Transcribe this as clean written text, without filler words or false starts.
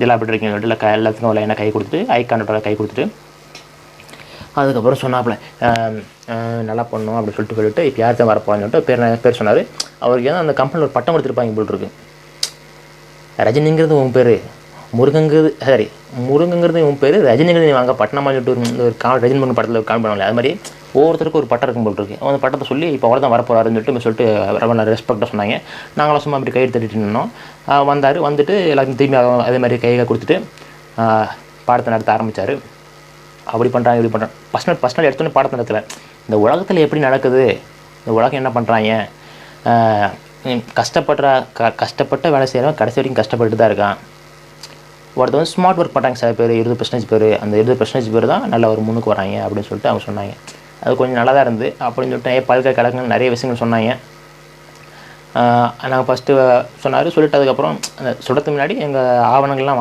இதெல்லாம் அப்படி இருக்கீங்க சொல்லிட்டு எல்லாத்துக்கும் லைனாக கை கொடுத்துட்டு ஐ கான்டாக்டோட கை கொடுத்துட்டு அதுக்கப்புறம் சொன்னாப்புல நல்லா பண்ணணும் அப்படின்னு சொல்லிட்டு இப்போ யார் தான் வரப்போன்னு சொல்லிட்டு பேர் சொன்னார். அவருக்கு ஏன்னா அந்த கம்பெனியில் ஒரு பட்டம் கொடுத்துருப்பாங்க போல் இருக்கு. ரஜினிங்கிறது உன் பேர், முருகங்கிறது உன் பேர், ரஜினிங்கிறது நீ வாங்க பட்டணமாக சொல்லிட்டு ஒரு ரஜினி முருகன் படத்தில் கால் பண்ணுவாங்க. அது மாதிரி ஒவ்வொருத்தருக்கும் ஒரு பட்டம் இருக்கும் போல் இருக்கு. அந்த பட்டத்தை சொல்லி இப்போ அவர் தான் வரப்போறாருன்னு சொல்லிட்டு ரொம்ப நல்ல ரெஸ்பெக்டாக சொன்னாங்க. நாங்களும் சும்மா அப்படி கையை தட்டிட்டு நின்னோம். வந்தார், வந்துட்டு எல்லாத்தையும் திரும்பி அதே மாதிரி கையை கொடுத்துட்டு பாடத்தை நடத்த ஆரம்பித்தார். அப்படி பண்ணுறாங்க இப்படி பண்ணுறாங்க. ஃபஸ்ட் நாள் எடுத்தோன்னே பாடத்தை நடத்தலை. இந்த உலகத்தில் எப்படி நடக்குது, இந்த உலகம் என்ன பண்ணுறாங்க, கஷ்டப்பட்ட வேலை செய்கிறவன் கடைசி வரைக்கும் கஷ்டப்பட்டு தான் இருக்கான். ஒருத்தர் வந்து ஸ்மார்ட் ஒர்க் பண்ணுறாங்க சில பேர், 20% பேர், அந்த 20% பேர் தான் நல்ல ஒரு முன்னுக்கு வராங்க அப்படின்னு சொல்லிட்டு அவங்க சொன்னாங்க. அது கொஞ்சம் நல்லா தான் இருந்து அப்படின்னு சொல்லிட்டு பல்கலைக்கழகங்கள் நிறைய விஷயங்கள் சொன்னாங்க. நாங்கள் ஃபஸ்ட்டு சொல்லிட்டு அதுக்கப்புறம் சொல்கிறதுக்கு முன்னாடி எங்கள் ஆவணங்கள்லாம்